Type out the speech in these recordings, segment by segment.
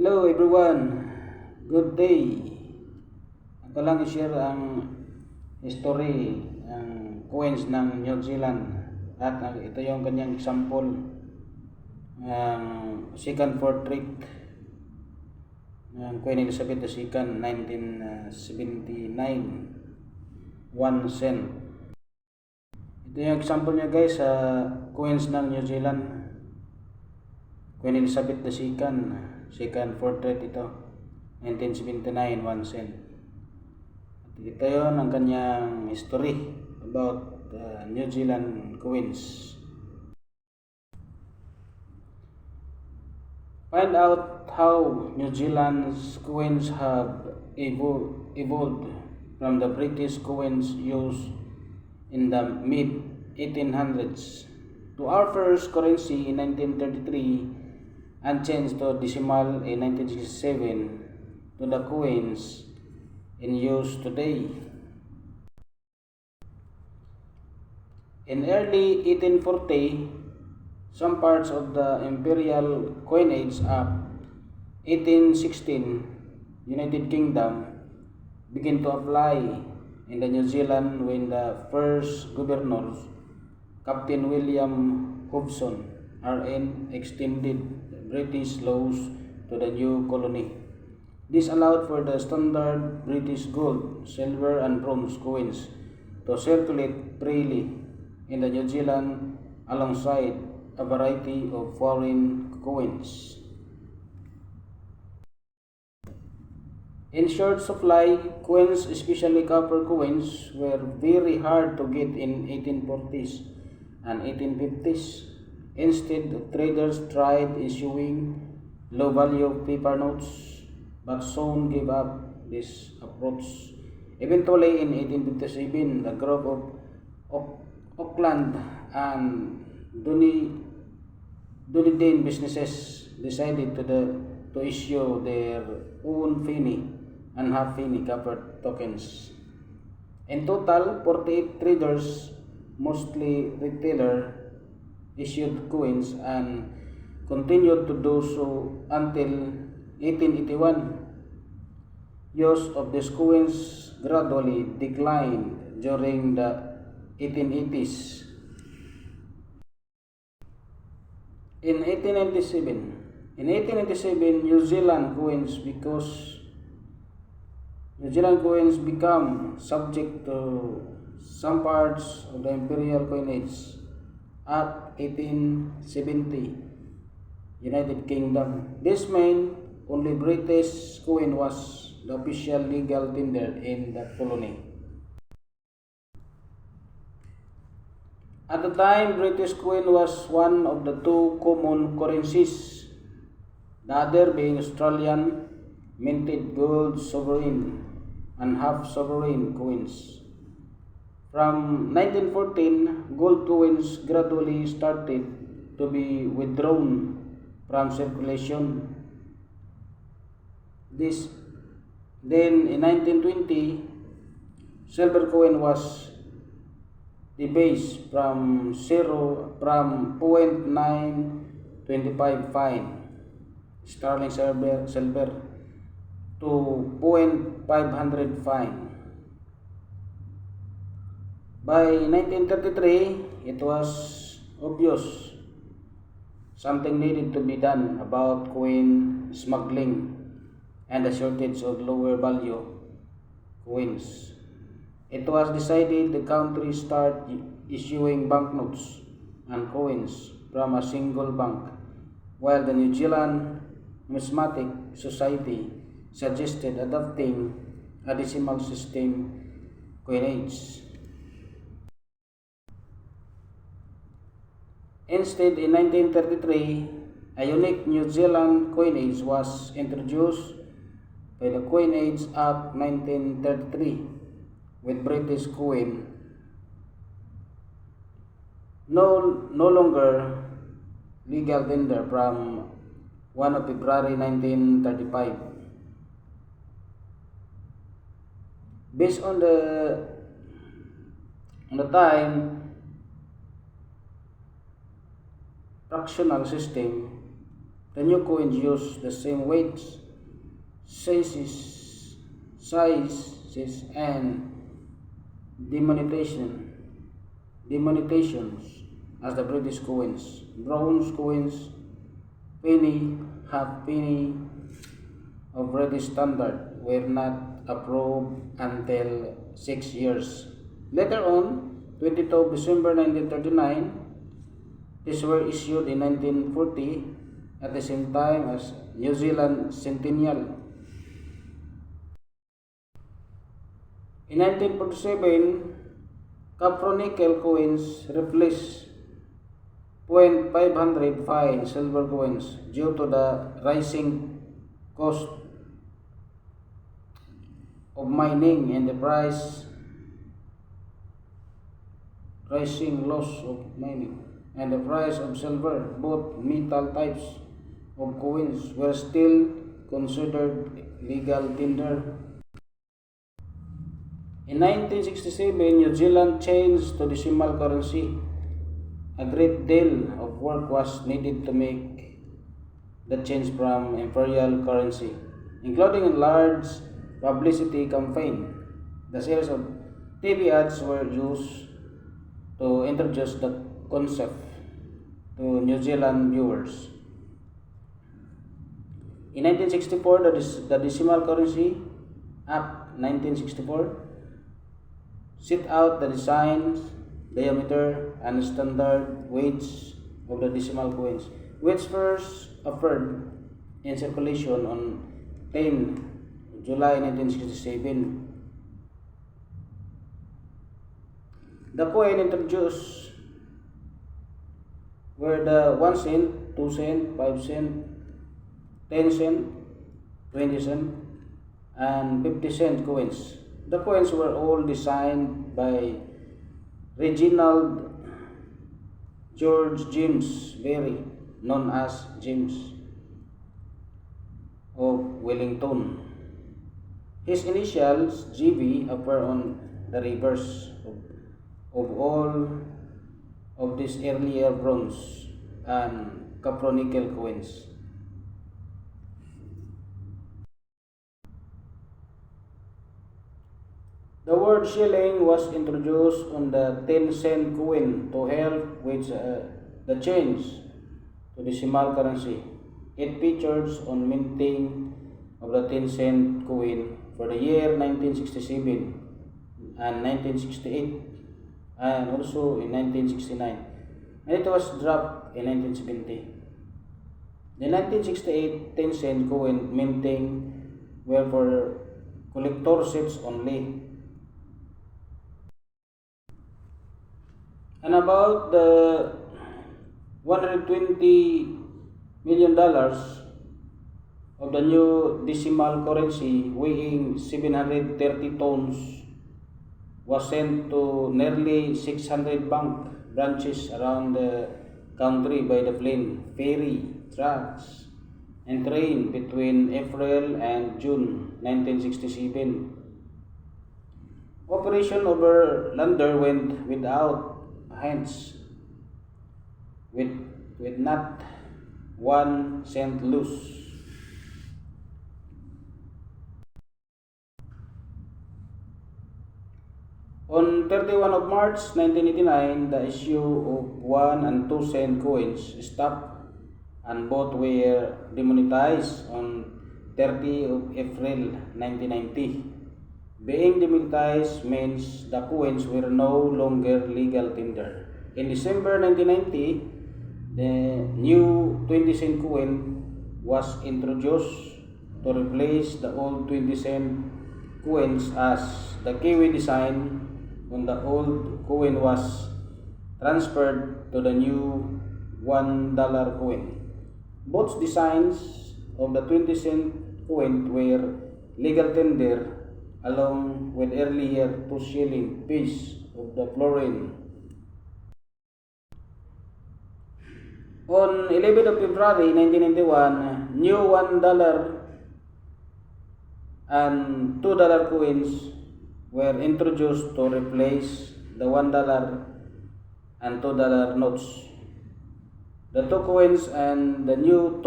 Hello everyone, good day. Ako lang i-share ang history ng coins ng New Zealand at ito yung kanyang example ng second portrait ng Queen Elizabeth II 1979, 1 cent. Ito yung example niya guys sa coins ng New Zealand, Queen Elizabeth II, second portrait ito, 1979, 1 cent. At ito yun ang kanyang history about New Zealand coins. Find out how New Zealand's coins have evolved from the British coins used in the mid 1800s to our first currency in 1933 and changed to decimal in 1967 to the coins in use today. In early 1840, some parts of the imperial coinage of 1816 United Kingdom began to apply in the New Zealand when the first governor, Captain William Hobson, RN, extended British laws to the new colony. This allowed for the standard British gold, silver, and bronze coins to circulate freely in the New Zealand alongside a variety of foreign coins. In short supply, coins, especially copper coins, were very hard to get in 1840s and 1850s. Instead, traders tried issuing low-value paper notes, but soon gave up this approach. Eventually, in 1857, a group of Auckland and Dunedin businesses decided to issue their own penny and half penny copper tokens. In total, 48 traders, mostly retailer, issued coins and continued to do so until 1881. Use of these coins gradually declined during the 1880s. In 1897, New Zealand coins become subject to some parts of the imperial coinage Act 1870, United Kingdom. This meant only British coin was the official legal tender in the colony. At the time, British coin was one of the two common currencies, the other being Australian minted gold sovereign and half sovereign coins. From 1914, gold coins gradually started to be withdrawn from circulation. Then in 1920, silver coin was debased from 0.925 fine sterling silver to 0.500 fine. By 1933, it was obvious something needed to be done about coin smuggling and the shortage of lower value coins. It was decided the country start issuing banknotes and coins from a single bank, while the New Zealand Numismatic Society suggested adopting a decimal system coinage. Instead, in 1933, a unique New Zealand coinage was introduced by the Coinage Act 1933 with British coin no longer legal tender from 1 of February 1935. Based on the time fractional system, The new coins use the same weights, sizes, and demonetations as the British coins. Bronze coins, penny, half penny of British standard were not approved until 6 years. Later on, 22 December 1939, these were issued in 1940 at the same time as New Zealand Centennial. In 1947, Capronical coins replaced .500 fine silver coins due to the rising cost of mining and the rising loss of mining and the price of silver. Both metal types of coins were still considered legal tender. In 1967, New Zealand changed to decimal currency. A great deal of work was needed to make the change from imperial currency, including a large publicity campaign. The series of TV ads were used to introduce the concept to New Zealand viewers. In 1964, the Decimal Currency Act 1964 set out the designs, diameter, and standard weights of the decimal coins, which first appeared in circulation on 10 July 1967. The coin introduced were the 1 cent, 2 cent, 5 cent, 10 cent, 20 cent, and 50 cent coins. The coins were all designed by Reginald George James Berry, known as James of Wellington. His initials, GB, appear on the reverse of all of these earlier bronze and Capronical coins. The word shilling was introduced on the 10-cent coin to help with the change to decimal currency. It features on minting of the 10-cent coin for the year 1967 and 1968 and also in 1969, and it was dropped in 1970. The 1968 10-cent coin minting were for collectorships only. And about the $120 million of the new decimal currency weighing 730 tons was sent to nearly 600 bank branches around the country by the plane, ferry, trucks, and train between April and June 1967. Operation Overlander went without hence, with not 1 cent loose. On 31 of March 1989, the issue of 1 and 2 cent coins stopped and both were demonetized on 30 of April 1990. Being demonetized means the coins were no longer legal tender. In December 1990, the new 20 cent coin was introduced to replace the old 20 cent coins, as the kiwi design on the old coin was transferred to the new $1 coin. Both designs of the 20 cent coin were legal tender along with earlier 2 shilling piece of the florin. On 11 of February 1991, new $1 and $2 coins were introduced to replace the $1 and $2 notes. The two coins and the new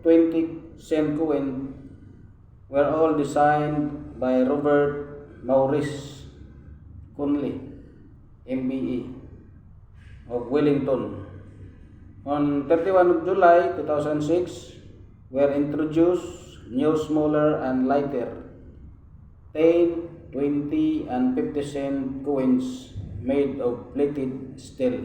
20-cent coin were all designed by Robert Maurice Conley, MBE, of Wellington. On 31 of July 2006, were introduced new smaller and lighter 10, 20, and 50-cent coins made of plated steel.